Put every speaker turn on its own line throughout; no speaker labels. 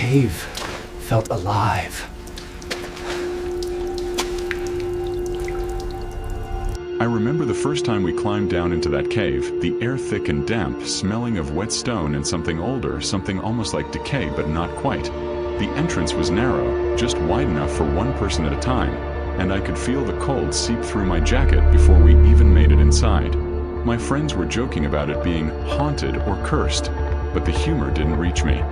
cave felt alive.
I remember the first time we climbed down into that cave, the air thick and damp, smelling of wet stone and something older, something almost like decay but not quite. The entrance was narrow, just wide enough for one person at a time, and I could feel the cold seep through my jacket before we even made it inside. My friends were joking about it being haunted or cursed, but the humor didn't reach me.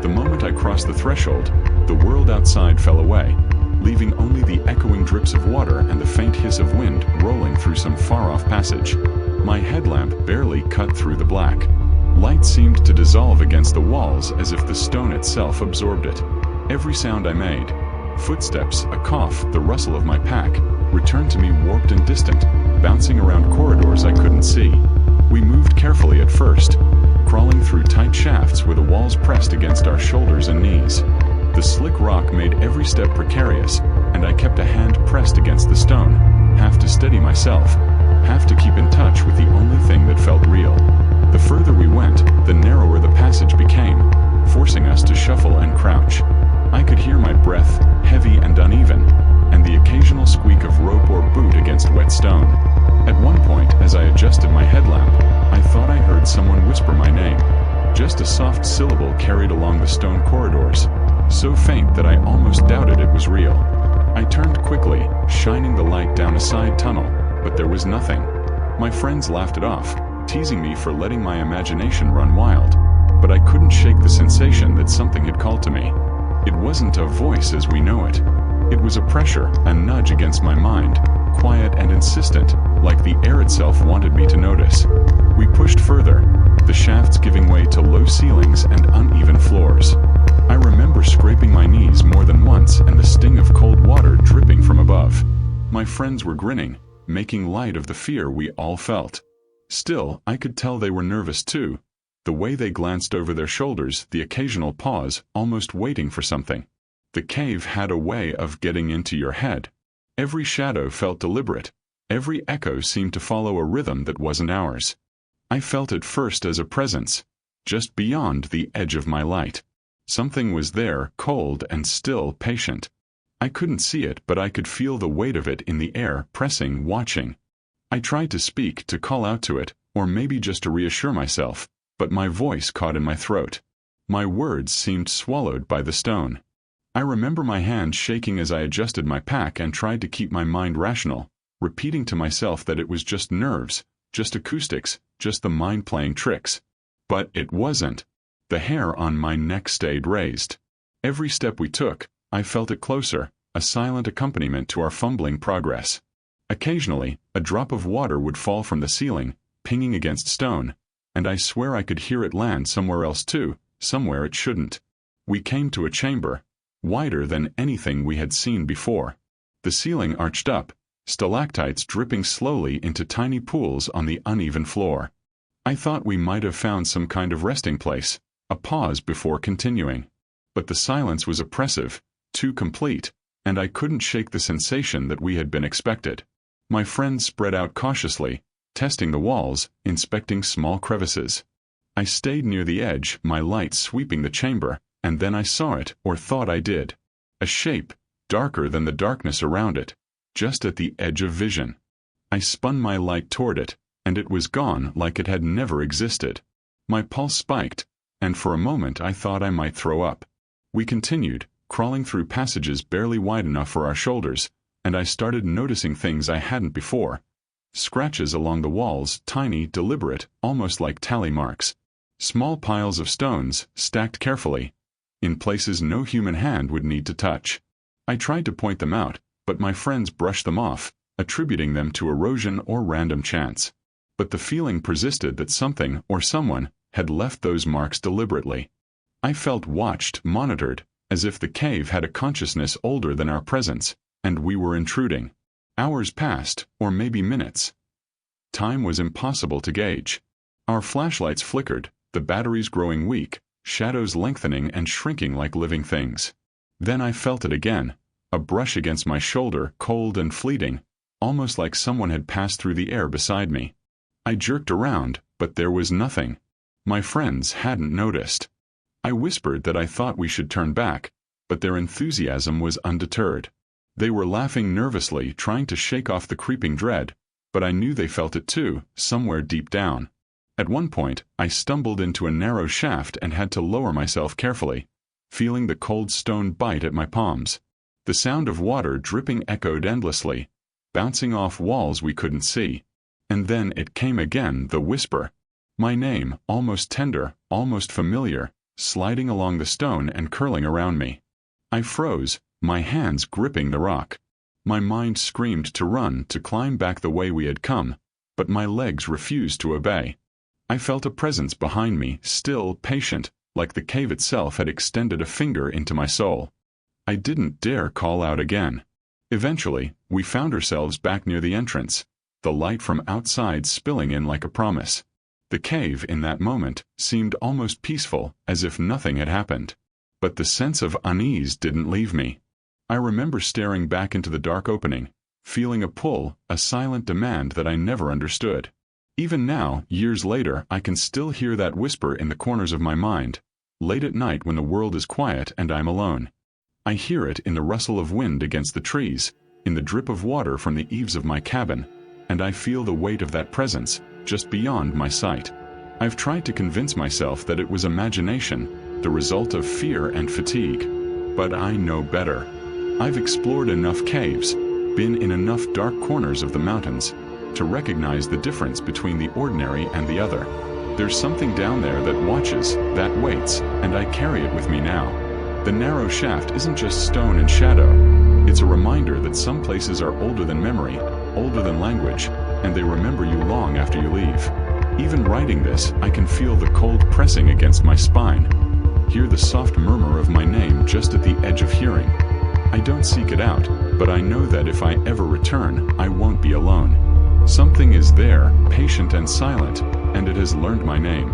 The moment I crossed the threshold, the world outside fell away, leaving only the echoing drips of water and the faint hiss of wind rolling through some far-off passage. My headlamp barely cut through the black. Light seemed to dissolve against the walls as if the stone itself absorbed it. Every sound I made, footsteps, a cough, the rustle of my pack, returned to me warped and distant, bouncing around corridors I couldn't see. We moved carefully at first, crawling through tight shafts where the walls pressed against our shoulders and knees. The slick rock made every step precarious, and I kept a hand pressed against the stone, half to steady myself, half to keep in touch with the only thing that felt real. The further we went, the narrower the passage became, forcing us to shuffle and crouch. I could hear my breath, heavy and uneven, and the occasional squeak of rope or boot against wet stone. At one point, as I adjusted my headlamp, I thought I heard someone whisper my name. Just a soft syllable carried along the stone corridors, so faint that I almost doubted it was real. I turned quickly, shining the light down a side tunnel, but there was nothing. My friends laughed it off, teasing me for letting my imagination run wild, but I couldn't shake the sensation that something had called to me. It wasn't a voice as we know it. It was a pressure, a nudge against my mind, quiet and insistent, like the air itself wanted me to notice. We pushed further, the shafts giving way to low ceilings and uneven floors. I remember scraping my knees more than once and the sting of cold water dripping from above. My friends were grinning, making light of the fear we all felt. Still, I could tell they were nervous too. The way they glanced over their shoulders, the occasional pause, almost waiting for something. The cave had a way of getting into your head. Every shadow felt deliberate. Every echo seemed to follow a rhythm that wasn't ours. I felt it first as a presence, just beyond the edge of my light. Something was there, cold and still patient. I couldn't see it, but I could feel the weight of it in the air, pressing, watching. I tried to speak, to call out to it, or maybe just to reassure myself, but my voice caught in my throat. My words seemed swallowed by the stone. I remember my hand shaking as I adjusted my pack and tried to keep my mind rational, repeating to myself that it was just nerves, just acoustics, just the mind playing tricks. But it wasn't. The hair on my neck stayed raised. Every step we took, I felt it closer, a silent accompaniment to our fumbling progress. Occasionally, a drop of water would fall from the ceiling, pinging against stone, and I swear I could hear it land somewhere else too, somewhere it shouldn't. We came to a chamber, wider than anything we had seen before. The ceiling arched up, stalactites dripping slowly into tiny pools on the uneven floor. I thought we might have found some kind of resting place, a pause before continuing. But the silence was oppressive, too complete, and I couldn't shake the sensation that we had been expected. My friends spread out cautiously, testing the walls, inspecting small crevices. I stayed near the edge, my light sweeping the chamber, and then I saw it, or thought I did. A shape, darker than the darkness around it, just at the edge of vision. I spun my light toward it, and it was gone like it had never existed. My pulse spiked, and for a moment I thought I might throw up. We continued, crawling through passages barely wide enough for our shoulders, and I started noticing things I hadn't before. Scratches along the walls, tiny, deliberate, almost like tally marks. Small piles of stones, stacked carefully, in places no human hand would need to touch. I tried to point them out, but my friends brushed them off, attributing them to erosion or random chance. But the feeling persisted that something, or someone, had left those marks deliberately. I felt watched, monitored, as if the cave had a consciousness older than our presence, and we were intruding. Hours passed, or maybe minutes. Time was impossible to gauge. Our flashlights flickered, the batteries growing weak, shadows lengthening and shrinking like living things. Then I felt it again, a brush against my shoulder, cold and fleeting, almost like someone had passed through the air beside me. I jerked around, but there was nothing. My friends hadn't noticed. I whispered that I thought we should turn back, but their enthusiasm was undeterred. They were laughing nervously, trying to shake off the creeping dread, but I knew they felt it too, somewhere deep down. At one point, I stumbled into a narrow shaft and had to lower myself carefully, feeling the cold stone bite at my palms. The sound of water dripping echoed endlessly, bouncing off walls we couldn't see. And then it came again, the whisper. My name, almost tender, almost familiar, sliding along the stone and curling around me. I froze, my hands gripping the rock. My mind screamed to run, to climb back the way we had come, but my legs refused to obey. I felt a presence behind me, still, patient, like the cave itself had extended a finger into my soul. I didn't dare call out again. Eventually, we found ourselves back near the entrance, the light from outside spilling in like a promise. The cave, in that moment, seemed almost peaceful, as if nothing had happened. But the sense of unease didn't leave me. I remember staring back into the dark opening, feeling a pull, a silent demand that I never understood. Even now, years later, I can still hear that whisper in the corners of my mind, late at night when the world is quiet and I'm alone. I hear it in the rustle of wind against the trees, in the drip of water from the eaves of my cabin, and I feel the weight of that presence, just beyond my sight. I've tried to convince myself that it was imagination, the result of fear and fatigue. But I know better. I've explored enough caves, been in enough dark corners of the mountains, to recognize the difference between the ordinary and the other. There's something down there that watches, that waits, and I carry it with me now. The narrow shaft isn't just stone and shadow. It's a reminder that some places are older than memory, older than language, and they remember you long after you leave. Even writing this, I can feel the cold pressing against my spine, hear the soft murmur of my name just at the edge of hearing. I don't seek it out, but I know that if I ever return, I won't be alone. Something is there, patient and silent, and it has learned my name.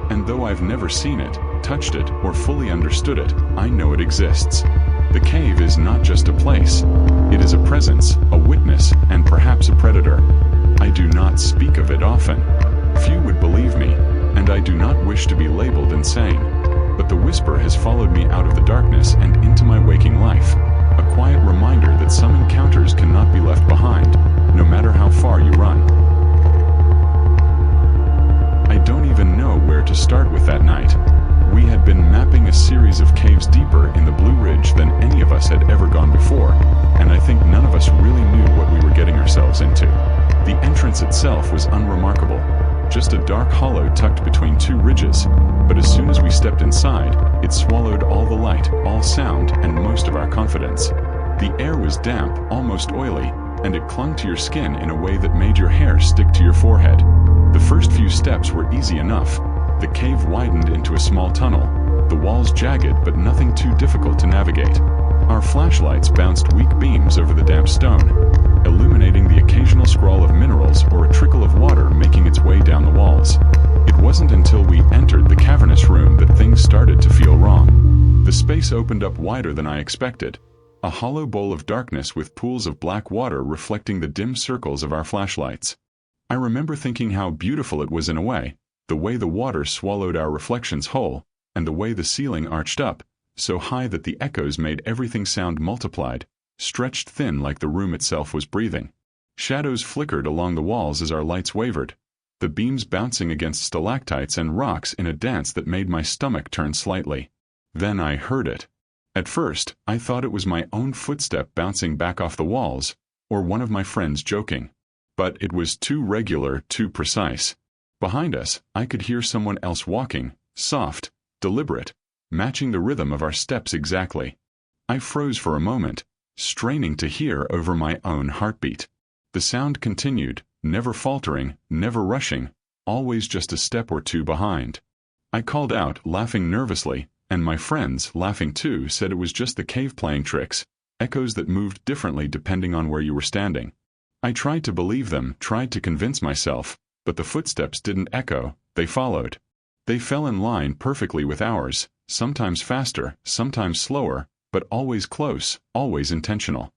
And though I've never seen it, touched it, or fully understood it, I know it exists. The cave is not just a place. It is a presence, a witness, and perhaps a predator. I do not speak of it often. Few would believe me, and I do not wish to be labeled insane. But the whisper has followed me out of the darkness and into my waking life. A quiet reminder that some encounters cannot be left behind, no matter how far you run. I don't even know where to start with that night. We had been mapping a series of caves deeper in the Blue Ridge than any of us had ever gone before, and I think none of us really knew what we were getting ourselves into. The entrance itself was unremarkable, just a dark hollow tucked between two ridges, but as soon as we stepped inside, it swallowed all the light, all sound, and most of our confidence. The air was damp, almost oily, and it clung to your skin in a way that made your hair stick to your forehead. The first few steps were easy enough. The cave widened into a small tunnel, the walls jagged but nothing too difficult to navigate. Our flashlights bounced weak beams over the damp stone, illuminating the occasional scrawl of minerals or a trickle of water making its way down the walls. It wasn't until we entered the cavernous room that things started to feel wrong. The space opened up wider than I expected, a hollow bowl of darkness with pools of black water reflecting the dim circles of our flashlights. I remember thinking how beautiful it was in a way, the way the water swallowed our reflections whole, and the way the ceiling arched up, so high that the echoes made everything sound multiplied, stretched thin like the room itself was breathing. Shadows flickered along the walls as our lights wavered, the beams bouncing against stalactites and rocks in a dance that made my stomach turn slightly. Then I heard it. At first, I thought it was my own footstep bouncing back off the walls, or one of my friends joking. But it was too regular, too precise. Behind us, I could hear someone else walking, soft, deliberate, matching the rhythm of our steps exactly. I froze for a moment, straining to hear over my own heartbeat. The sound continued, never faltering, never rushing, always just a step or two behind. I called out, laughing nervously, and my friends, laughing too, said it was just the cave playing tricks, echoes that moved differently depending on where you were standing. I tried to believe them, tried to convince myself, but the footsteps didn't echo, they followed. They fell in line perfectly with ours, sometimes faster, sometimes slower, but always close, always intentional.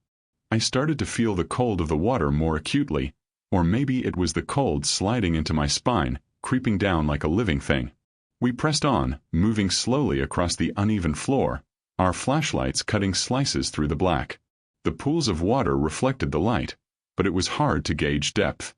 I started to feel the cold of the water more acutely, or maybe it was the cold sliding into my spine, creeping down like a living thing. We pressed on, moving slowly across the uneven floor, our flashlights cutting slices through the black. The pools of water reflected the light, but it was hard to gauge depth.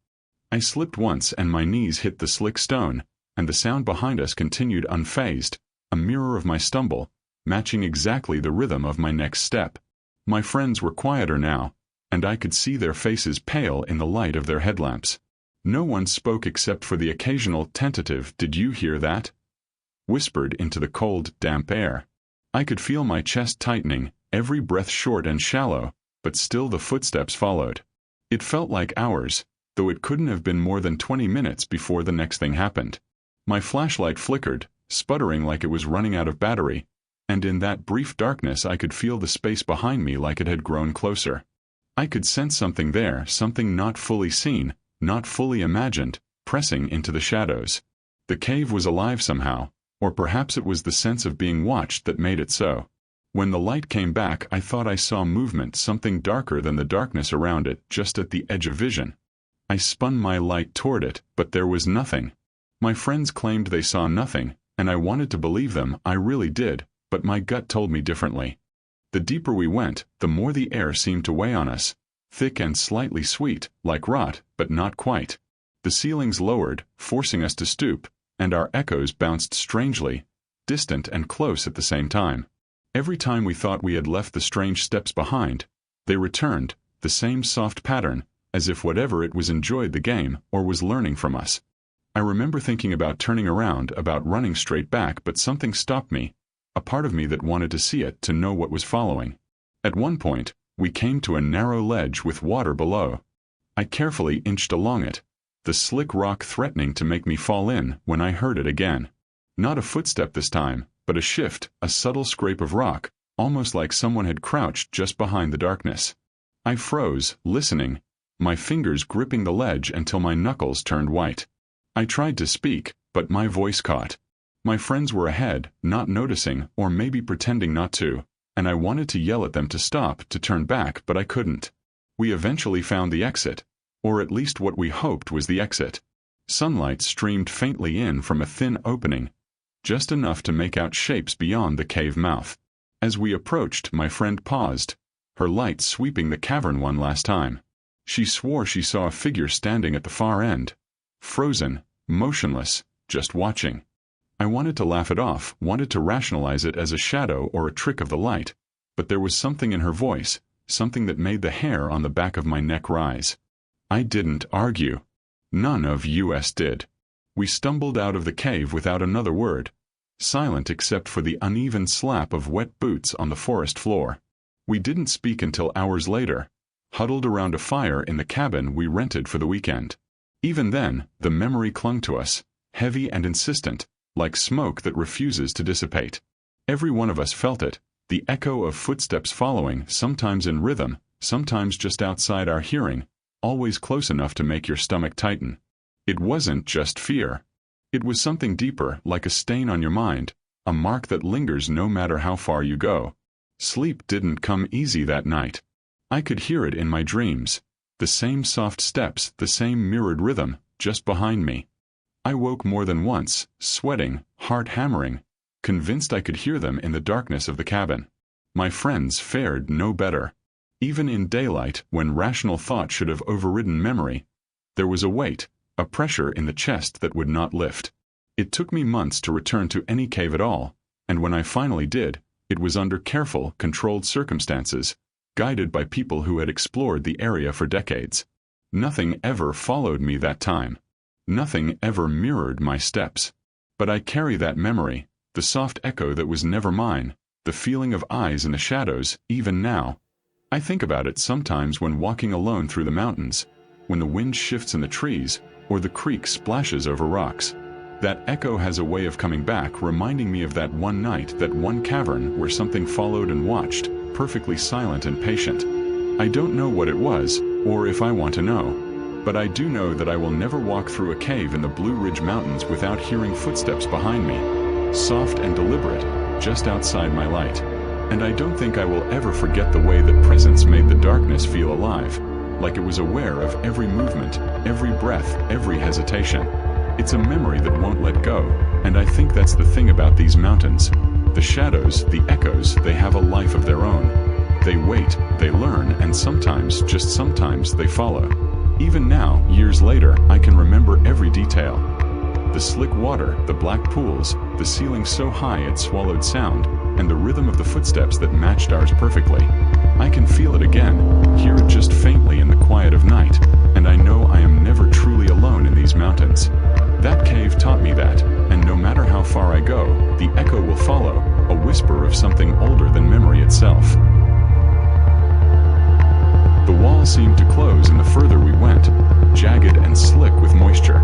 I slipped once and my knees hit the slick stone, and the sound behind us continued unfazed, a mirror of my stumble, matching exactly the rhythm of my next step. My friends were quieter now, and I could see their faces pale in the light of their headlamps. No one spoke except for the occasional tentative "Did you hear that?" whispered into the cold, damp air. I could feel my chest tightening, every breath short and shallow, but still the footsteps followed. It felt like hours, though it couldn't have been more than 20 minutes before the next thing happened. My flashlight flickered, sputtering like it was running out of battery, and in that brief darkness I could feel the space behind me like it had grown closer. I could sense something there, something not fully seen, not fully imagined, pressing into the shadows. The cave was alive somehow, or perhaps it was the sense of being watched that made it so. When the light came back, I thought I saw movement, something darker than the darkness around it, just at the edge of vision. I spun my light toward it, but there was nothing. My friends claimed they saw nothing, and I wanted to believe them, I really did, but my gut told me differently. The deeper we went, the more the air seemed to weigh on us, thick and slightly sweet, like rot, but not quite. The ceilings lowered, forcing us to stoop, and our echoes bounced strangely, distant and close at the same time. Every time we thought we had left the strange steps behind, they returned, the same soft pattern, as if whatever it was enjoyed the game, or was learning from us. I remember thinking about turning around, about running straight back, but something stopped me, a part of me that wanted to see it, to know what was following. At one point, we came to a narrow ledge with water below. I carefully inched along it, the slick rock threatening to make me fall in, when I heard it again. Not a footstep this time, but a shift, a subtle scrape of rock, almost like someone had crouched just behind the darkness. I froze, listening, my fingers gripping the ledge until my knuckles turned white. I tried to speak, but my voice caught. My friends were ahead, not noticing, or maybe pretending not to, and I wanted to yell at them to stop, to turn back, but I couldn't. We eventually found the exit, or at least what we hoped was the exit. Sunlight streamed faintly in from a thin opening, just enough to make out shapes beyond the cave mouth. As we approached, my friend paused, her light sweeping the cavern one last time. She swore she saw a figure standing at the far end, frozen, motionless, just watching. I wanted to laugh it off, wanted to rationalize it as a shadow or a trick of the light, but there was something in her voice, something that made the hair on the back of my neck rise. I didn't argue. None of us did. We stumbled out of the cave without another word, silent except for the uneven slap of wet boots on the forest floor. We didn't speak until hours later, huddled around a fire in the cabin we rented for the weekend. Even then, the memory clung to us, heavy and insistent, like smoke that refuses to dissipate. Every one of us felt it, the echo of footsteps following, sometimes in rhythm, sometimes just outside our hearing, always close enough to make your stomach tighten. It wasn't just fear. It was something deeper, like a stain on your mind, a mark that lingers no matter how far you go. Sleep didn't come easy that night. I could hear it in my dreams, the same soft steps, the same mirrored rhythm, just behind me. I woke more than once, sweating, heart hammering, convinced I could hear them in the darkness of the cabin. My friends fared no better. Even in daylight, when rational thought should have overridden memory, there was a weight, a pressure in the chest that would not lift. It took me months to return to any cave at all, and when I finally did, it was under careful, controlled circumstances, guided by people who had explored the area for decades. Nothing ever followed me that time. Nothing ever mirrored my steps. But I carry that memory, the soft echo that was never mine, the feeling of eyes in the shadows, even now. I think about it sometimes when walking alone through the mountains, when the wind shifts in the trees, or the creek splashes over rocks. That echo has a way of coming back, reminding me of that one night, that one cavern where something followed and watched, perfectly silent and patient. I don't know what it was, or if I want to know, but I do know that I will never walk through a cave in the Blue Ridge Mountains without hearing footsteps behind me, soft and deliberate, just outside my light. And I don't think I will ever forget the way that presence made the darkness feel alive, like it was aware of every movement, every breath, every hesitation. It's a memory that won't let go, and I think that's the thing about these mountains. The shadows, the echoes, they have a life of their own. They wait, they learn, and sometimes, just sometimes, they follow. Even now, years later, I can remember every detail. The slick water, the black pools, the ceiling so high it swallowed sound, and the rhythm of the footsteps that matched ours perfectly. I can feel it again, hear it just faintly in the quiet of night, and I know I am never truly alone in these mountains. That cave taught me that, and no matter how far I go, the echo will follow, a whisper of something older than memory itself. The wall seemed to close and the further we went, jagged and slick with moisture.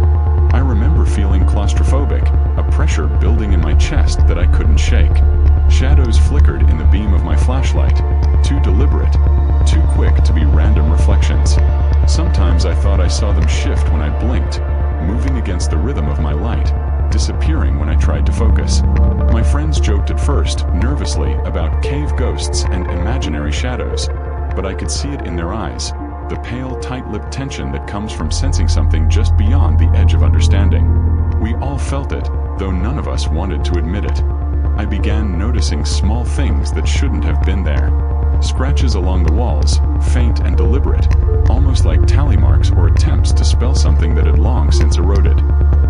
I remember feeling claustrophobic, a pressure building in my chest that I couldn't shake. Shadows flickered in the beam of my flashlight, too deliberate, too quick to be random reflections. Sometimes I thought I saw them shift when I blinked, moving against the rhythm of my light, disappearing when I tried to focus. My friends joked at first, nervously, about cave ghosts and imaginary shadows, but I could see it in their eyes, the pale, tight-lipped tension that comes from sensing something just beyond the edge of understanding. We all felt it, though none of us wanted to admit it. I began noticing small things that shouldn't have been there. Scratches along the walls, faint and deliberate, almost like tally marks or attempts to spell something that had long since eroded.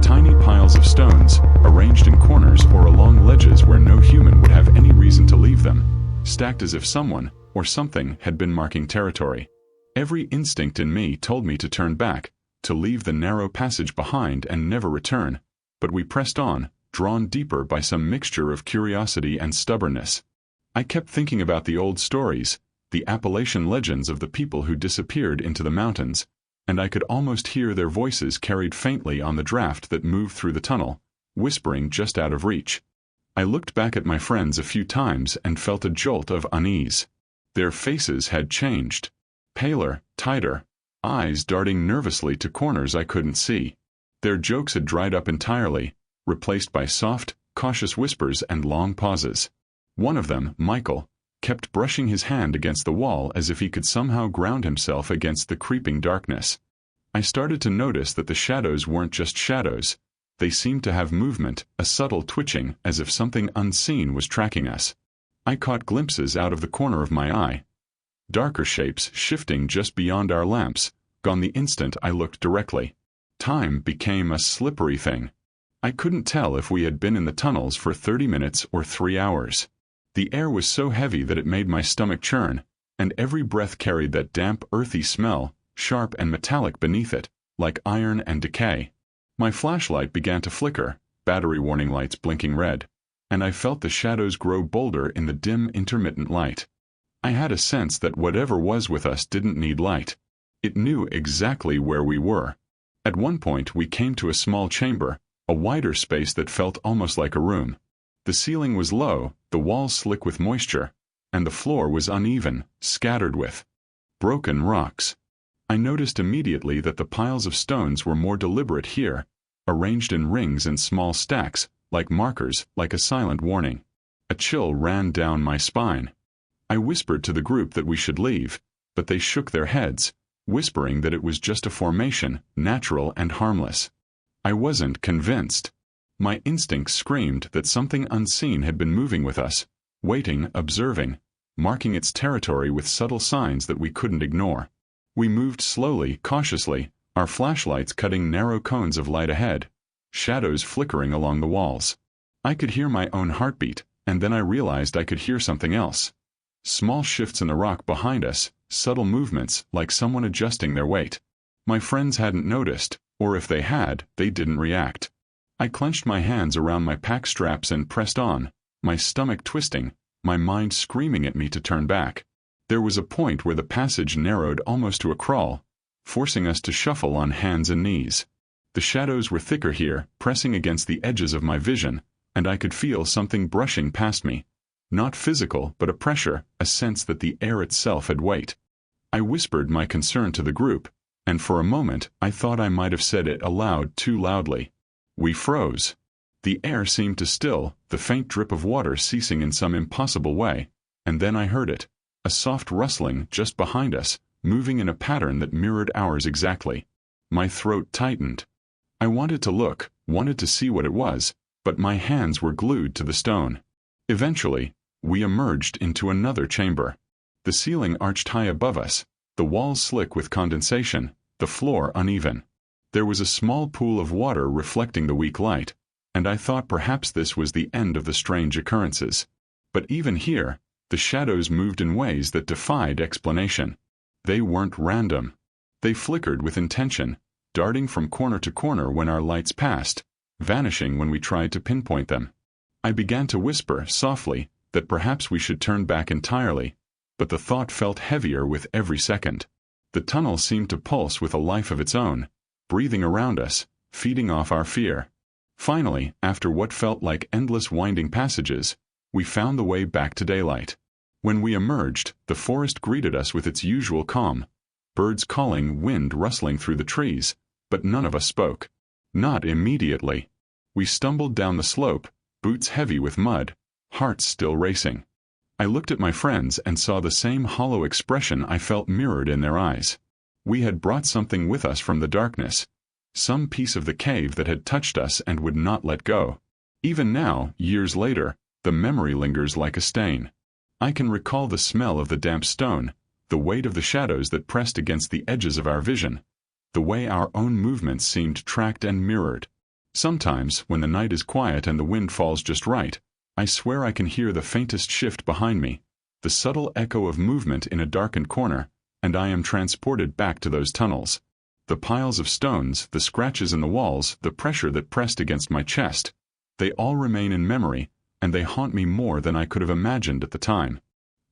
Tiny piles of stones, arranged in corners or along ledges where no human would have any reason to leave them, stacked as if someone, or something, had been marking territory. Every instinct in me told me to turn back, to leave the narrow passage behind and never return, but we pressed on, drawn deeper by some mixture of curiosity and stubbornness. I kept thinking about the old stories, the Appalachian legends of the people who disappeared into the mountains, and I could almost hear their voices carried faintly on the draft that moved through the tunnel, whispering just out of reach. I looked back at my friends a few times and felt a jolt of unease. Their faces had changed. Paler, tighter, eyes darting nervously to corners I couldn't see. Their jokes had dried up entirely, replaced by soft, cautious whispers and long pauses. One of them, Michael, kept brushing his hand against the wall as if he could somehow ground himself against the creeping darkness. I started to notice that the shadows weren't just shadows. They seemed to have movement, a subtle twitching, as if something unseen was tracking us. I caught glimpses out of the corner of my eye. Darker shapes shifting just beyond our lamps, gone the instant I looked directly. Time became a slippery thing. I couldn't tell if we had been in the tunnels for 30 minutes or 3 hours. The air was so heavy that it made my stomach churn, and every breath carried that damp, earthy smell, sharp and metallic beneath it, like iron and decay. My flashlight began to flicker, battery warning lights blinking red, and I felt the shadows grow bolder in the dim, intermittent light. I had a sense that whatever was with us didn't need light. It knew exactly where we were. At one point we came to a small chamber, a wider space that felt almost like a room. The ceiling was low, the walls slick with moisture, and the floor was uneven, scattered with broken rocks. I noticed immediately that the piles of stones were more deliberate here, arranged in rings and small stacks, like markers, like a silent warning. A chill ran down my spine. I whispered to the group that we should leave, but they shook their heads, whispering that it was just a formation, natural and harmless. I wasn't convinced. My instincts screamed that something unseen had been moving with us, waiting, observing, marking its territory with subtle signs that we couldn't ignore. We moved slowly, cautiously, our flashlights cutting narrow cones of light ahead, shadows flickering along the walls. I could hear my own heartbeat, and then I realized I could hear something else. Small shifts in the rock behind us, subtle movements, like someone adjusting their weight. My friends hadn't noticed, or if they had, they didn't react. I clenched my hands around my pack straps and pressed on, my stomach twisting, my mind screaming at me to turn back. There was a point where the passage narrowed almost to a crawl, forcing us to shuffle on hands and knees. The shadows were thicker here, pressing against the edges of my vision, and I could feel something brushing past me. Not physical, but a pressure, a sense that the air itself had weight. I whispered my concern to the group, and for a moment I thought I might have said it aloud too loudly. We froze. The air seemed to still, the faint drip of water ceasing in some impossible way, and then I heard it, a soft rustling just behind us, moving in a pattern that mirrored ours exactly. My throat tightened. I wanted to look, wanted to see what it was, but my hands were glued to the stone. Eventually, we emerged into another chamber. The ceiling arched high above us, the walls slick with condensation, the floor uneven. There was a small pool of water reflecting the weak light, and I thought perhaps this was the end of the strange occurrences. But even here, the shadows moved in ways that defied explanation. They weren't random. They flickered with intention, darting from corner to corner when our lights passed, vanishing when we tried to pinpoint them. I began to whisper, softly, that perhaps we should turn back entirely, but the thought felt heavier with every second. The tunnel seemed to pulse with a life of its own, breathing around us, feeding off our fear. Finally, after what felt like endless winding passages, we found the way back to daylight. When we emerged, the forest greeted us with its usual calm. Birds calling, wind rustling through the trees, but none of us spoke. Not immediately. We stumbled down the slope, boots heavy with mud, hearts still racing. I looked at my friends and saw the same hollow expression I felt mirrored in their eyes. We had brought something with us from the darkness, some piece of the cave that had touched us and would not let go. Even now, years later, the memory lingers like a stain. I can recall the smell of the damp stone, the weight of the shadows that pressed against the edges of our vision, the way our own movements seemed tracked and mirrored. Sometimes, when the night is quiet and the wind falls just right, I swear I can hear the faintest shift behind me, the subtle echo of movement in a darkened corner, and I am transported back to those tunnels. The piles of stones, the scratches in the walls, the pressure that pressed against my chest, they all remain in memory, and they haunt me more than I could have imagined at the time.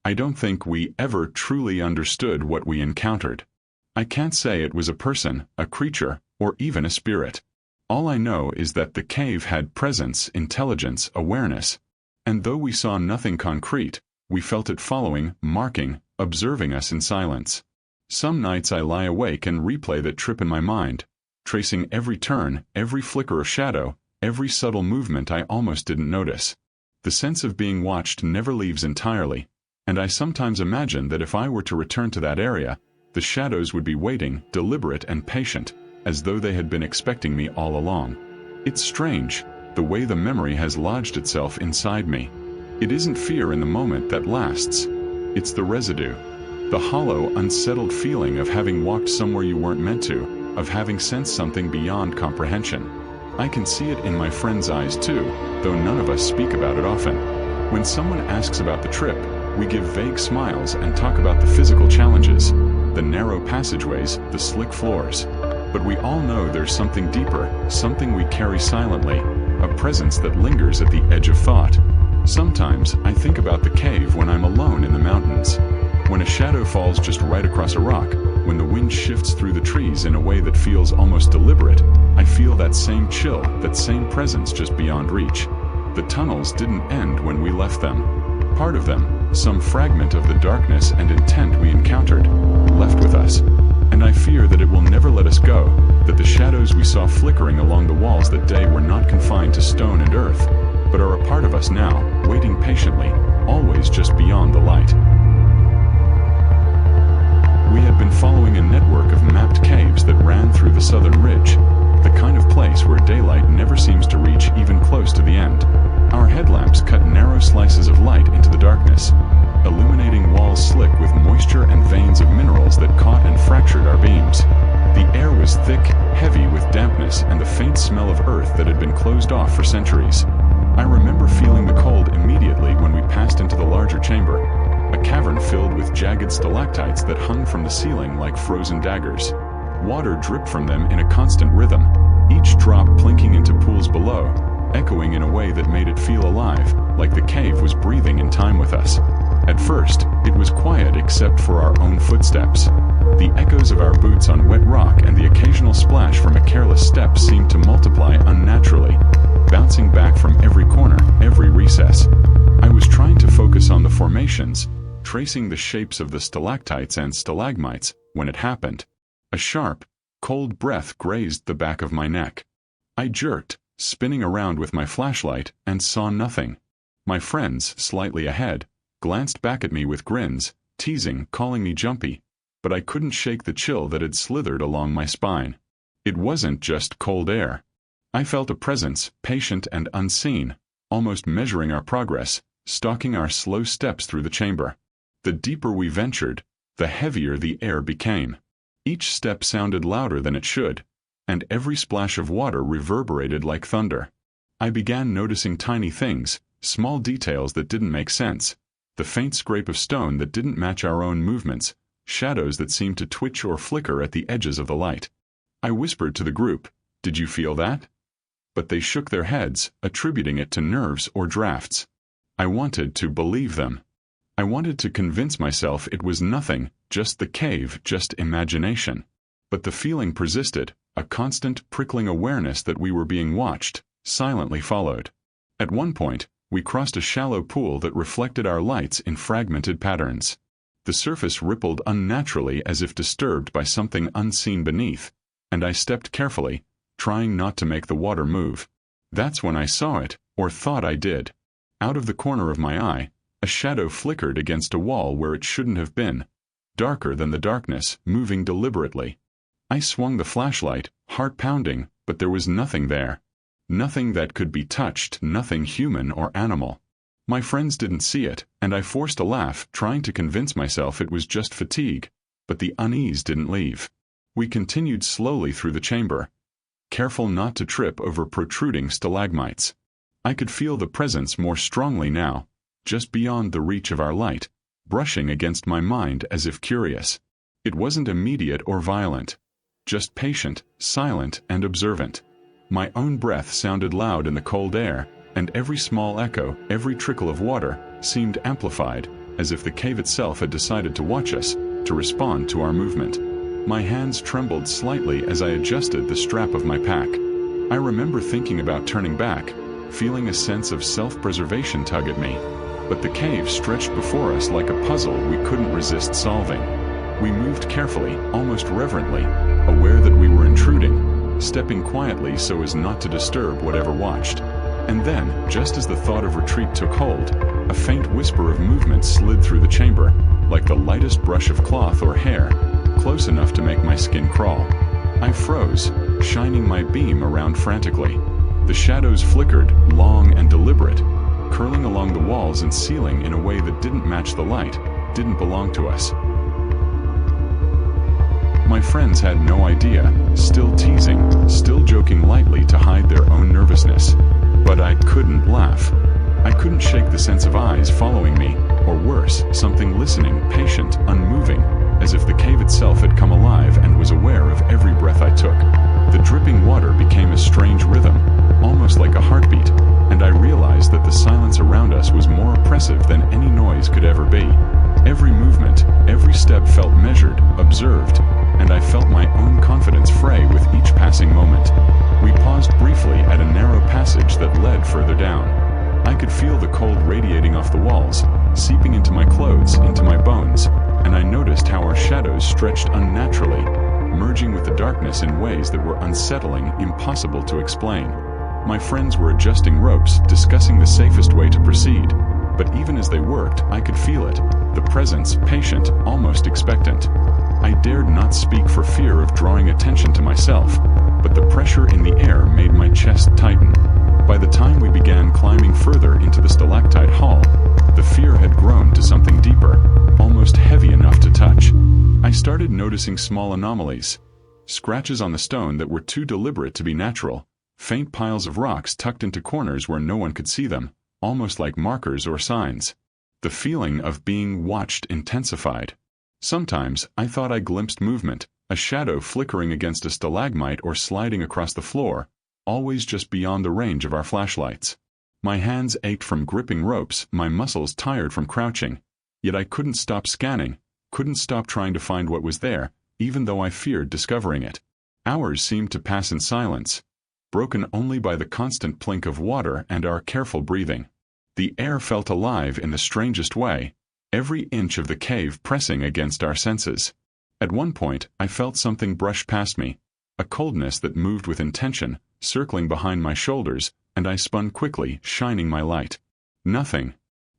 I don't think we ever truly understood what we encountered. I can't say it was a person, a creature, or even a spirit. All I know is that the cave had presence, intelligence, awareness, and though we saw nothing concrete, we felt it following, marking, observing us in silence. Some nights I lie awake and replay that trip in my mind, tracing every turn, every flicker of shadow, every subtle movement I almost didn't notice. The sense of being watched never leaves entirely, and I sometimes imagine that if I were to return to that area, the shadows would be waiting, deliberate and patient, as though they had been expecting me all along. It's strange, the way the memory has lodged itself inside me. It isn't fear in the moment that lasts. It's the residue. The hollow, unsettled feeling of having walked somewhere you weren't meant to, of having sensed something beyond comprehension. I can see it in my friends' eyes too, though none of us speak about it often. When someone asks about the trip, we give vague smiles and talk about the physical challenges, the narrow passageways, the slick floors. But we all know there's something deeper, something we carry silently, a presence that lingers at the edge of thought. Sometimes I think about the cave when I'm alone in the mountains. When a shadow falls just right across a rock, when the wind shifts through the trees in a way that feels almost deliberate, I feel that same chill, that same presence just beyond reach. The tunnels didn't end when we left them. Part of them, some fragment of the darkness and intent we encountered, left with us. And I fear that it will never let us go, that the shadows we saw flickering along the walls that day were not confined to stone and earth, but are a part of us now, waiting patiently, always just beyond the light. We had been following a network of mapped caves that ran through the southern ridge, the kind of place where daylight never seems to reach even close to the end. Our headlamps cut narrow slices of light into the darkness, illuminating walls slick with moisture and veins of minerals that caught and fractured our beams. The air was thick, heavy with dampness and the faint smell of earth that had been closed off for centuries. I remember feeling the cold immediately when we passed into the larger chamber, a cavern filled with jagged stalactites that hung from the ceiling like frozen daggers. Water dripped from them in a constant rhythm, each drop plinking into pools below, echoing in a way that made it feel alive, like the cave was breathing in time with us. At first, it was quiet except for our own footsteps. The echoes of our boots on wet rock and the occasional splash from a careless step seemed to multiply unnaturally, bouncing back from every corner, every recess. I was trying to focus on the formations, tracing the shapes of the stalactites and stalagmites, when it happened. A sharp, cold breath grazed the back of my neck. I jerked, spinning around with my flashlight, and saw nothing. My friends, slightly ahead, glanced back at me with grins, teasing, calling me jumpy, but I couldn't shake the chill that had slithered along my spine. It wasn't just cold air. I felt a presence, patient and unseen, almost measuring our progress, stalking our slow steps through the chamber. The deeper we ventured, the heavier the air became. Each step sounded louder than it should, and every splash of water reverberated like thunder. I began noticing tiny things, small details that didn't make sense, the faint scrape of stone that didn't match our own movements, shadows that seemed to twitch or flicker at the edges of the light. I whispered to the group, "Did you feel that?" But they shook their heads, attributing it to nerves or drafts. I wanted to believe them. I wanted to convince myself it was nothing, just the cave, just imagination. But the feeling persisted, a constant, prickling awareness that we were being watched, silently followed. At one point, we crossed a shallow pool that reflected our lights in fragmented patterns. The surface rippled unnaturally as if disturbed by something unseen beneath, and I stepped carefully, trying not to make the water move. That's when I saw it, or thought I did. Out of the corner of my eye, a shadow flickered against a wall where it shouldn't have been, darker than the darkness, moving deliberately. I swung the flashlight, heart pounding, but there was nothing there. Nothing that could be touched, nothing human or animal. My friends didn't see it, and I forced a laugh, trying to convince myself it was just fatigue, but the unease didn't leave. We continued slowly through the chamber, careful not to trip over protruding stalagmites. I could feel the presence more strongly now, just beyond the reach of our light, brushing against my mind as if curious. It wasn't immediate or violent, just patient, silent, and observant. My own breath sounded loud in the cold air, and every small echo, every trickle of water, seemed amplified, as if the cave itself had decided to watch us, to respond to our movement. My hands trembled slightly as I adjusted the strap of my pack. I remember thinking about turning back, feeling a sense of self-preservation tug at me. But the cave stretched before us like a puzzle we couldn't resist solving. We moved carefully, almost reverently, aware that we were intruding, stepping quietly so as not to disturb whatever watched. And then, just as the thought of retreat took hold, a faint whisper of movement slid through the chamber, like the lightest brush of cloth or hair, close enough to make my skin crawl. I froze, shining my beam around frantically. The shadows flickered, long and deliberate, curling along the walls and ceiling in a way that didn't match the light, didn't belong to us. My friends had no idea, still teasing, still joking lightly to hide their own nervousness. But I couldn't laugh. I couldn't shake the sense of eyes following me, or worse, something listening, patient, unmoving, as if the cave itself had come alive and was aware of every breath I took. The dripping water became a strange rhythm, almost like a heartbeat, and I realized that the silence around us was more oppressive than any noise could ever be. Every movement, every step felt measured, observed, and I felt my own confidence fray with each passing moment. We paused briefly at a narrow passage that led further down. I could feel the cold radiating off the walls, seeping into my clothes, into my bones, and I noticed how our shadows stretched unnaturally, merging with the darkness in ways that were unsettling, impossible to explain. My friends were adjusting ropes, discussing the safest way to proceed, but even as they worked, I could feel it, the presence, patient, almost expectant. I dared not speak for fear of drawing attention to myself, but the pressure in the air made my chest tighten. By the time we began climbing further into the stalactite hall, the fear had grown to something deeper, almost heavy enough to touch. I started noticing small anomalies, scratches on the stone that were too deliberate to be natural, faint piles of rocks tucked into corners where no one could see them, almost like markers or signs. The feeling of being watched intensified. Sometimes I thought I glimpsed movement, a shadow flickering against a stalagmite or sliding across the floor, always just beyond the range of our flashlights. My hands ached from gripping ropes, my muscles tired from crouching, yet I couldn't stop scanning, couldn't stop trying to find what was there, even though I feared discovering it. Hours seemed to pass in silence, broken only by the constant plink of water and our careful breathing. The air felt alive in the strangest way, every inch of the cave pressing against our senses. At one point, I felt something brush past me, a coldness that moved with intention, circling behind my shoulders, and I spun quickly, shining my light. Nothing.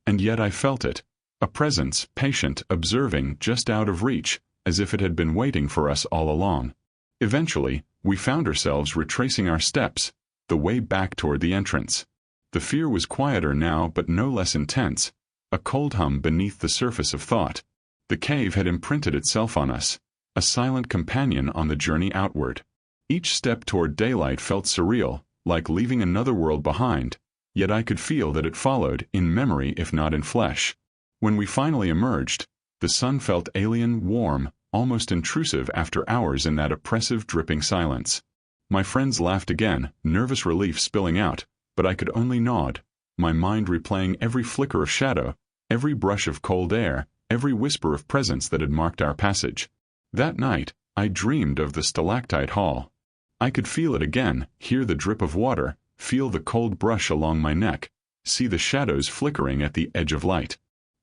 And yet I felt it, a presence, patient, observing, just out of reach, as if it had been waiting for us all along. Eventually, we found ourselves retracing our steps, the way back toward the entrance. The fear was quieter now, but no less intense, a cold hum beneath the surface of thought. The cave had imprinted itself on us, a silent companion on the journey outward. Each step toward daylight felt surreal, like leaving another world behind, yet I could feel that it followed, in memory if not in flesh. When we finally emerged, the sun felt alien, warm, almost intrusive after hours in that oppressive, dripping silence. My friends laughed again, nervous relief spilling out, but I could only nod, my mind replaying every flicker of shadow, every brush of cold air, every whisper of presence that had marked our passage. That night, I dreamed of the stalactite hall. I could feel it again, hear the drip of water, feel the cold brush along my neck, see the shadows flickering at the edge of light.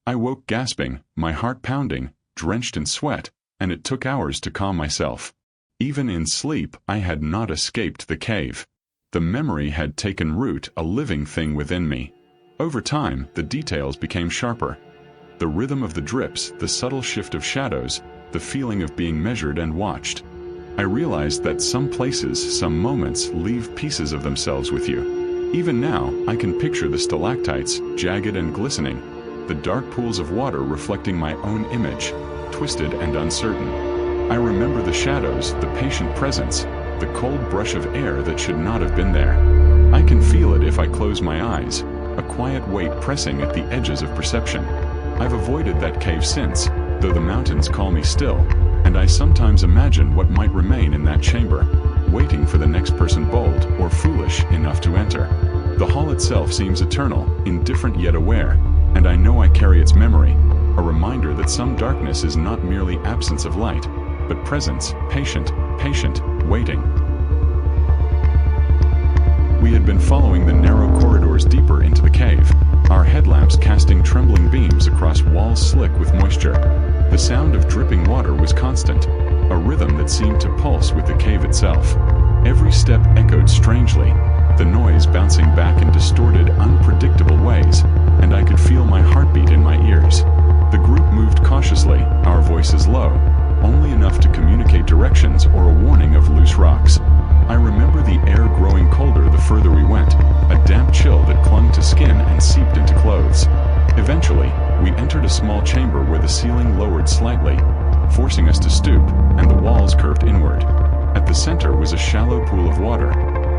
I woke gasping, my heart pounding, drenched in sweat, and it took hours to calm myself. Even in sleep, I had not escaped the cave. The memory had taken root, a living thing within me. Over time, the details became sharper. The rhythm of the drips, the subtle shift of shadows, the feeling of being measured and watched. I realized that some places, some moments, leave pieces of themselves with you. Even now, I can picture the stalactites, jagged and glistening, the dark pools of water reflecting my own image, twisted and uncertain. I remember the shadows, the patient presence, the cold brush of air that should not have been there. I can feel it if I close my eyes, a quiet weight pressing at the edges of perception. I've avoided that cave since, though the mountains call me still, and I sometimes imagine what might remain in that chamber, waiting for the next person bold or foolish enough to enter. The hall itself seems eternal, indifferent yet aware, and I know I carry its memory, a reminder that some darkness is not merely absence of light, but presence, patient, waiting. We had been following the narrow corridors deeper into the cave, our headlamps casting trembling beams across walls slick with moisture. The sound of dripping water was constant, a rhythm that seemed to pulse with the cave itself. Every step echoed strangely, the noise bouncing back in distorted, unpredictable ways, and I could feel my heartbeat in my ears. The group moved cautiously, our voices low, only enough to communicate directions or a warning of loose rocks. I remember the air growing colder the further we went, a damp chill that clung to skin and seeped into clothes. Eventually, we entered a small chamber where the ceiling lowered slightly, forcing us to stoop, and the walls curved inward. At the center was a shallow pool of water,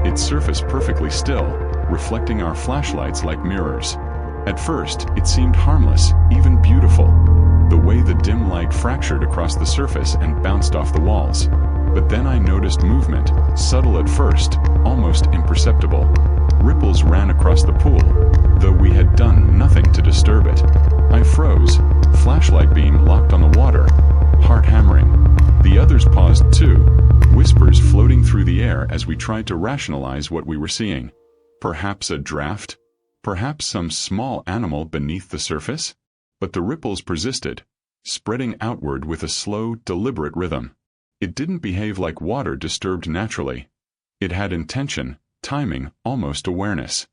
its surface perfectly still, reflecting our flashlights like mirrors. At first, it seemed harmless, even beautiful, the way the dim light fractured across the surface and bounced off the walls. But then I noticed movement, subtle at first, almost imperceptible. Ripples ran across the pool, though we had done nothing to disturb it. I froze, flashlight beam locked on the water, heart hammering. The others paused too, whispers floating through the air as we tried to rationalize what we were seeing. Perhaps a draft? Perhaps some small animal beneath the surface? But the ripples persisted, spreading outward with a slow, deliberate rhythm. It didn't behave like water disturbed naturally. It had intention, timing, almost awareness.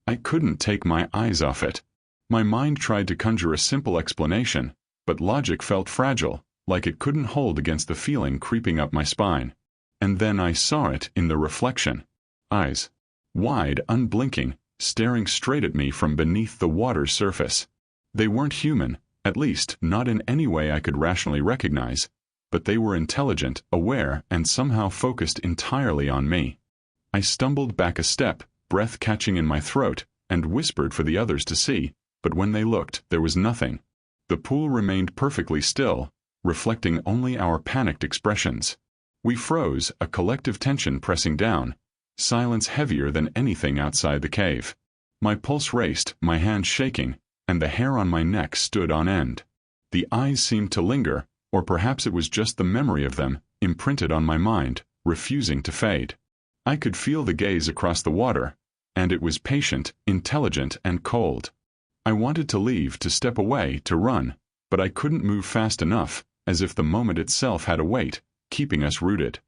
I couldn't take my eyes off it. My mind tried to conjure a simple explanation, but logic felt fragile, like it couldn't hold against the feeling creeping up my spine. And then I saw it in the reflection. Eyes. Wide, unblinking, staring straight at me from beneath the water's surface. They weren't human, at least not in any way I could rationally recognize, but they were intelligent, aware, and somehow focused entirely on me. I stumbled back a step, breath catching in my throat, and whispered for the others to see, but when they looked, there was nothing. The pool remained perfectly still, reflecting only our panicked expressions. We froze, a collective tension pressing down, silence heavier than anything outside the cave. My pulse raced, my hands shaking, and the hair on my neck stood on end. The eyes seemed to linger, or perhaps it was just the memory of them, imprinted on my mind, refusing to fade. I could feel the gaze across the water, and it was patient, intelligent, and cold. I wanted to leave, to step away, to run, but I couldn't move fast enough, as if the moment itself had a weight, keeping us rooted.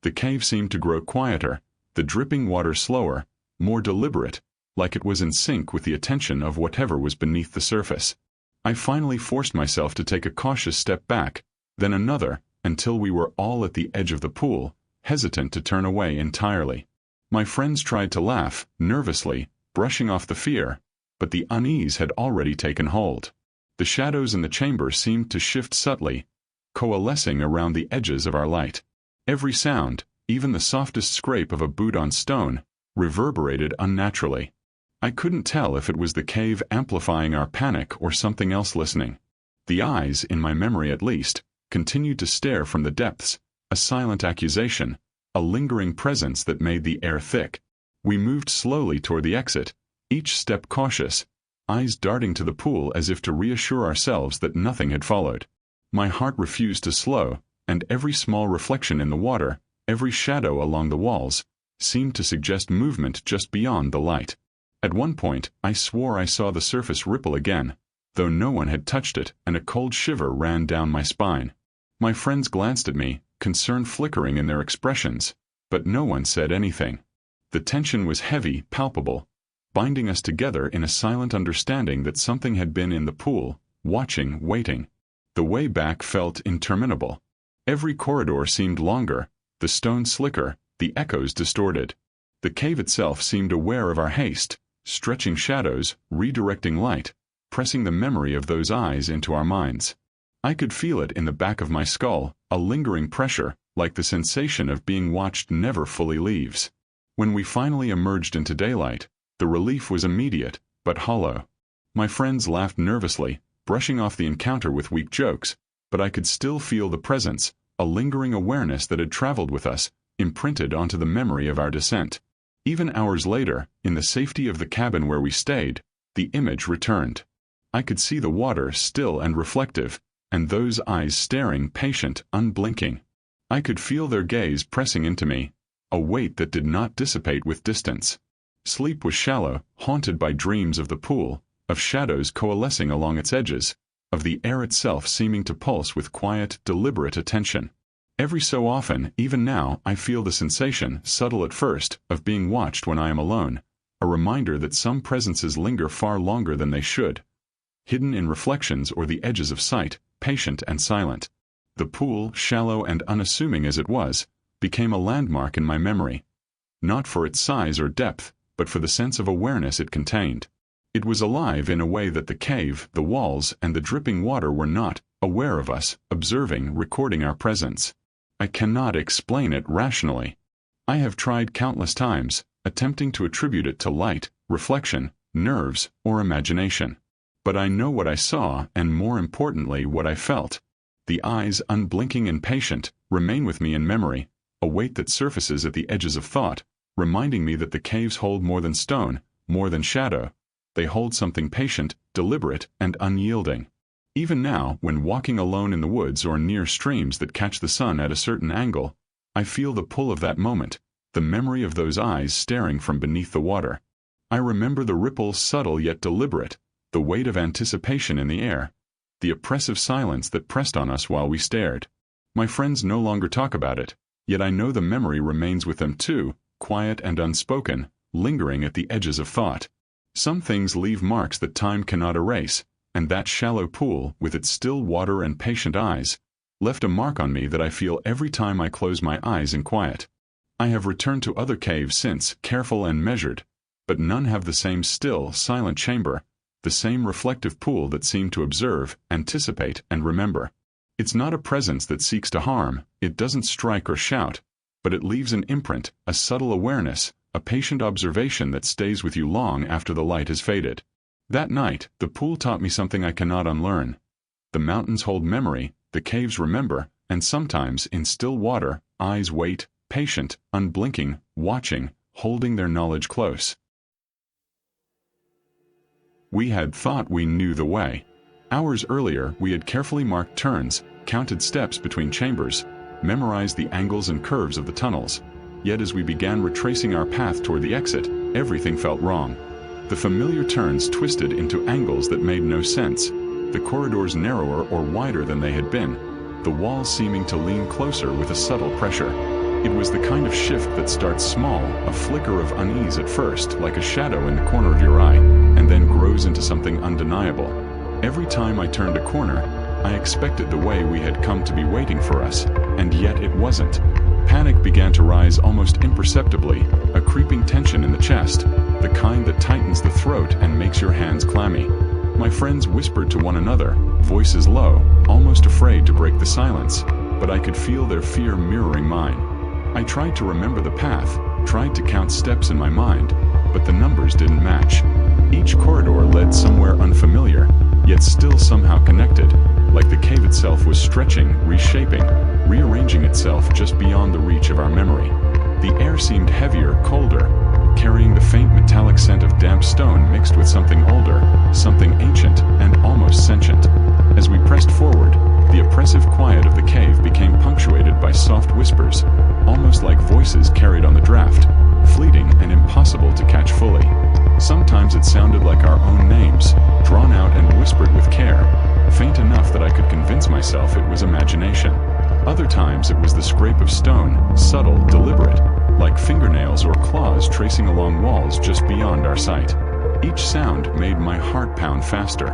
The cave seemed to grow quieter, the dripping water slower, more deliberate, like it was in sync with the attention of whatever was beneath the surface. I finally forced myself to take a cautious step back, then another, until we were all at the edge of the pool, hesitant to turn away entirely. My friends tried to laugh, nervously, brushing off the fear, but the unease had already taken hold. The shadows in the chamber seemed to shift subtly, coalescing around the edges of our light. Every sound, even the softest scrape of a boot on stone, reverberated unnaturally. I couldn't tell if it was the cave amplifying our panic or something else listening. The eyes, in my memory at least, continued to stare from the depths, a silent accusation, a lingering presence that made the air thick. We moved slowly toward the exit, each step cautious, eyes darting to the pool as if to reassure ourselves that nothing had followed. My heart refused to slow, and every small reflection in the water, every shadow along the walls, seemed to suggest movement just beyond the light. At one point, I swore I saw the surface ripple again, though no one had touched it, and a cold shiver ran down my spine. My friends glanced at me, concern flickering in their expressions, but no one said anything. The tension was heavy, palpable, binding us together in a silent understanding that something had been in the pool, watching, waiting. The way back felt interminable. Every corridor seemed longer, the stones slicker, the echoes distorted. The cave itself seemed aware of our haste, stretching shadows, redirecting light, pressing the memory of those eyes into our minds. I could feel it in the back of my skull, a lingering pressure, like the sensation of being watched never fully leaves. When we finally emerged into daylight, the relief was immediate, but hollow. My friends laughed nervously, brushing off the encounter with weak jokes, but I could still feel the presence, a lingering awareness that had traveled with us, imprinted onto the memory of our descent. Even hours later, in the safety of the cabin where we stayed, the image returned. I could see the water still and reflective, and those eyes staring, patient, unblinking. I could feel their gaze pressing into me, a weight that did not dissipate with distance. Sleep was shallow, haunted by dreams of the pool, of shadows coalescing along its edges, of the air itself seeming to pulse with quiet, deliberate attention. Every so often, even now, I feel the sensation, subtle at first, of being watched when I am alone, a reminder that some presences linger far longer than they should, hidden in reflections or the edges of sight, patient and silent. The pool, shallow and unassuming as it was, became a landmark in my memory, not for its size or depth, but for the sense of awareness it contained. It was alive in a way that the cave, the walls, and the dripping water were not, aware of us, observing, recording our presence. I cannot explain it rationally. I have tried countless times, attempting to attribute it to light, reflection, nerves, or imagination. But I know what I saw, and more importantly, what I felt. The eyes, unblinking and patient, remain with me in memory, a weight that surfaces at the edges of thought, reminding me that the caves hold more than stone, more than shadow. They hold something patient, deliberate, and unyielding. Even now, when walking alone in the woods or near streams that catch the sun at a certain angle, I feel the pull of that moment, the memory of those eyes staring from beneath the water. I remember the ripple, subtle yet deliberate, the weight of anticipation in the air, the oppressive silence that pressed on us while we stared. My friends no longer talk about it, yet I know the memory remains with them too, quiet and unspoken, lingering at the edges of thought. Some things leave marks that time cannot erase, and that shallow pool, with its still water and patient eyes, left a mark on me that I feel every time I close my eyes in quiet. I have returned to other caves since, careful and measured, but none have the same still, silent chamber, the same reflective pool that seemed to observe, anticipate, and remember. It's not a presence that seeks to harm, it doesn't strike or shout, but it leaves an imprint, a subtle awareness, a patient observation that stays with you long after the light has faded. That night, the pool taught me something I cannot unlearn. The mountains hold memory, the caves remember, and sometimes, in still water, eyes wait, patient, unblinking, watching, holding their knowledge close. We had thought we knew the way. Hours earlier, we had carefully marked turns, counted steps between chambers, memorized the angles and curves of the tunnels. Yet as we began retracing our path toward the exit, everything felt wrong. The familiar turns twisted into angles that made no sense, the corridors narrower or wider than they had been, the walls seeming to lean closer with a subtle pressure. It was the kind of shift that starts small, a flicker of unease at first, like a shadow in the corner of your eye, and then grows into something undeniable. Every time I turned a corner, I expected the way we had come to be waiting for us, and yet it wasn't. Panic began to rise almost imperceptibly, a creeping tension in the chest, the kind that tightens the throat and makes your hands clammy. My friends whispered to one another, voices low, almost afraid to break the silence, but I could feel their fear mirroring mine. I tried to remember the path, tried to count steps in my mind, but the numbers didn't match. Each corridor led somewhere unfamiliar, yet still somehow connected, like the cave itself was stretching, reshaping, rearranging itself just beyond the reach of our memory. The air seemed heavier, colder, carrying the faint metallic scent of damp stone mixed with something older, something ancient, and almost sentient. As we pressed forward, the oppressive quiet of the cave became punctuated by soft whispers, almost like voices carried on the draft, fleeting and impossible to catch fully. Sometimes it sounded like our own names, drawn out and whispered with care, faint enough that I could convince myself it was imagination. Other times it was the scrape of stone, subtle, deliberate, like fingernails or claws tracing along walls just beyond our sight. Each sound made my heart pound faster.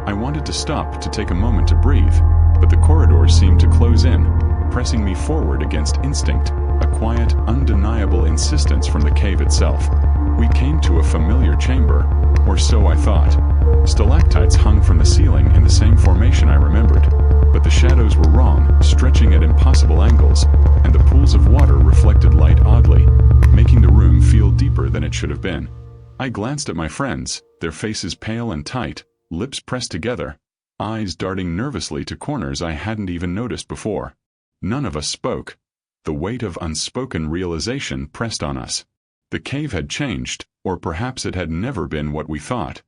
I wanted to stop to take a moment to breathe, but the corridors seemed to close in, pressing me forward against instinct, a quiet, undeniable insistence from the cave itself. We came to a familiar chamber, or so I thought. Stalactites hung from the ceiling in the same formation I remembered, but the shadows were wrong, stretching at impossible angles, and the pools of water reflected light oddly, making the room feel deeper than it should have been. I glanced at my friends, their faces pale and tight, lips pressed together, eyes darting nervously to corners I hadn't even noticed before. None of us spoke. The weight of unspoken realization pressed on us. The cave had changed, or perhaps it had never been what we thought.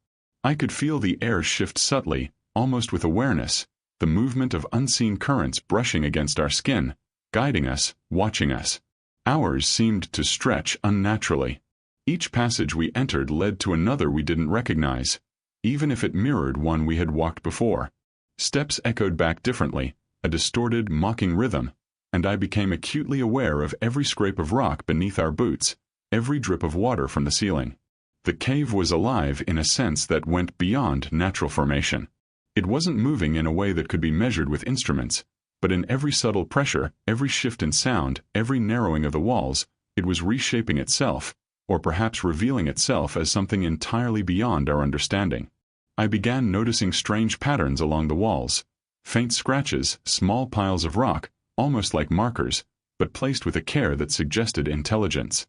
I could feel the air shift subtly, almost with awareness, the movement of unseen currents brushing against our skin, guiding us, watching us. Hours seemed to stretch unnaturally. Each passage we entered led to another we didn't recognize, even if it mirrored one we had walked before. Steps echoed back differently, a distorted, mocking rhythm, and I became acutely aware of every scrape of rock beneath our boots, every drip of water from the ceiling. The cave was alive in a sense that went beyond natural formation. It wasn't moving in a way that could be measured with instruments, but in every subtle pressure, every shift in sound, every narrowing of the walls, it was reshaping itself, or perhaps revealing itself as something entirely beyond our understanding. I began noticing strange patterns along the walls, faint scratches, small piles of rock, almost like markers, but placed with a care that suggested intelligence.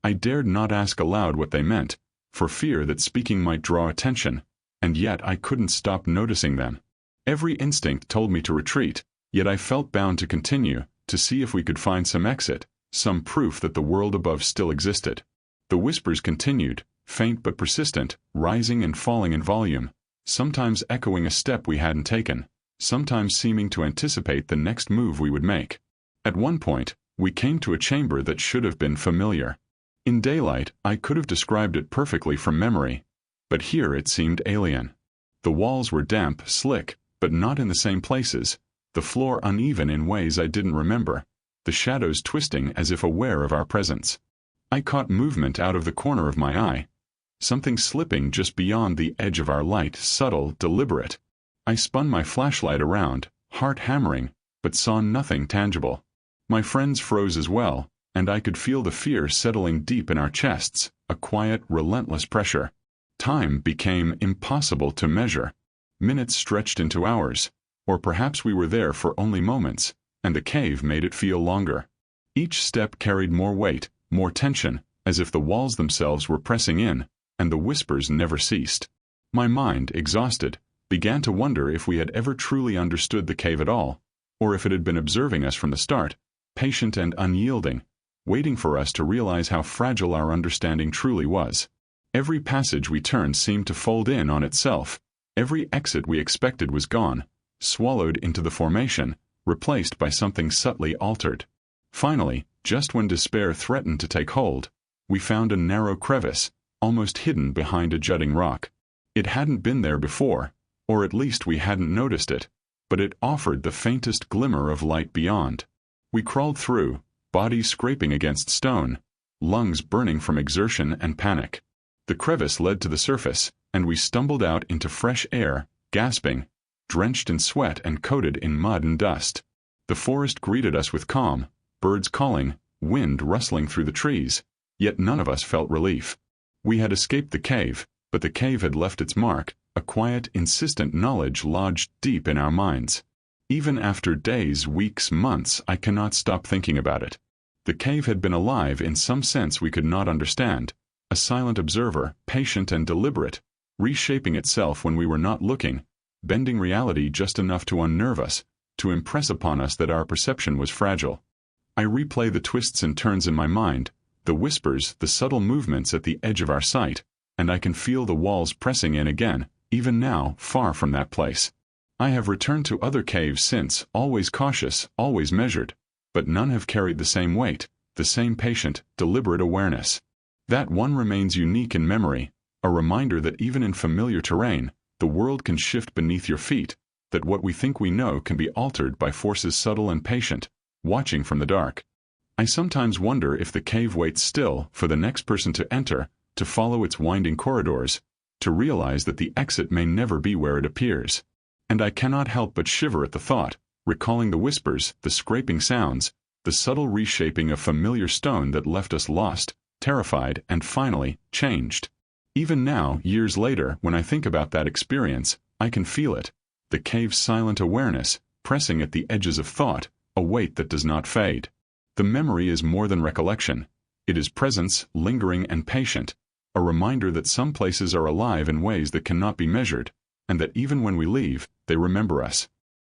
I dared not ask aloud what they meant, for fear that speaking might draw attention, and yet I couldn't stop noticing them. Every instinct told me to retreat, yet I felt bound to continue, to see if we could find some exit, some proof that the world above still existed. The whispers continued, faint but persistent, rising and falling in volume, sometimes echoing a step we hadn't taken, sometimes seeming to anticipate the next move we would make. At one point, we came to a chamber that should have been familiar. In daylight, I could have described it perfectly from memory, but here it seemed alien. The walls were damp, slick, but not in the same places, the floor uneven in ways I didn't remember, the shadows twisting as if aware of our presence. I caught movement out of the corner of my eye, something slipping just beyond the edge of our light, subtle, deliberate. I spun my flashlight around, heart hammering, but saw nothing tangible. My friends froze as well, and I could feel the fear settling deep in our chests, a quiet, relentless pressure. Time became impossible to measure. Minutes stretched into hours, or perhaps we were there for only moments, and the cave made it feel longer. Each step carried more weight, more tension, as if the walls themselves were pressing in, and the whispers never ceased. My mind, exhausted, began to wonder if we had ever truly understood the cave at all, or if it had been observing us from the start, patient and unyielding, waiting for us to realize how fragile our understanding truly was. Every passage we turned seemed to fold in on itself. Every exit we expected was gone, swallowed into the formation, replaced by something subtly altered. Finally, just when despair threatened to take hold, we found a narrow crevice, almost hidden behind a jutting rock. It hadn't been there before, or at least we hadn't noticed it, but it offered the faintest glimmer of light beyond. We crawled through, bodies scraping against stone, lungs burning from exertion and panic. The crevice led to the surface, and we stumbled out into fresh air, gasping, drenched in sweat and coated in mud and dust. The forest greeted us with calm, birds calling, wind rustling through the trees, Yet none of us felt relief. We had escaped the cave, but the cave had left its mark, a quiet, insistent knowledge lodged deep in our minds. Even after days, weeks, months, I cannot stop thinking about it. The cave had been alive in some sense we could not understand, a silent observer, patient and deliberate, reshaping itself when we were not looking, bending reality just enough to unnerve us, to impress upon us that our perception was fragile. I replay the twists and turns in my mind, the whispers, the subtle movements at the edge of our sight, and I can feel the walls pressing in again, even now, far from that place. I have returned to other caves since, always cautious, always measured, but none have carried the same weight, the same patient, deliberate awareness. That one remains unique in memory, a reminder that even in familiar terrain, the world can shift beneath your feet, that what we think we know can be altered by forces subtle and patient, watching from the dark. I sometimes wonder if the cave waits still for the next person to enter, to follow its winding corridors, to realize that the exit may never be where it appears. And I cannot help but shiver at the thought, recalling the whispers, the scraping sounds, the subtle reshaping of familiar stone that left us lost, terrified, and finally, changed. Even now, years later, when I think about that experience, I can feel it, the cave's silent awareness, pressing at the edges of thought, a weight that does not fade. The memory is more than recollection. It is presence, lingering and patient, a reminder that some places are alive in ways that cannot be measured, and that even when we leave, they remember us.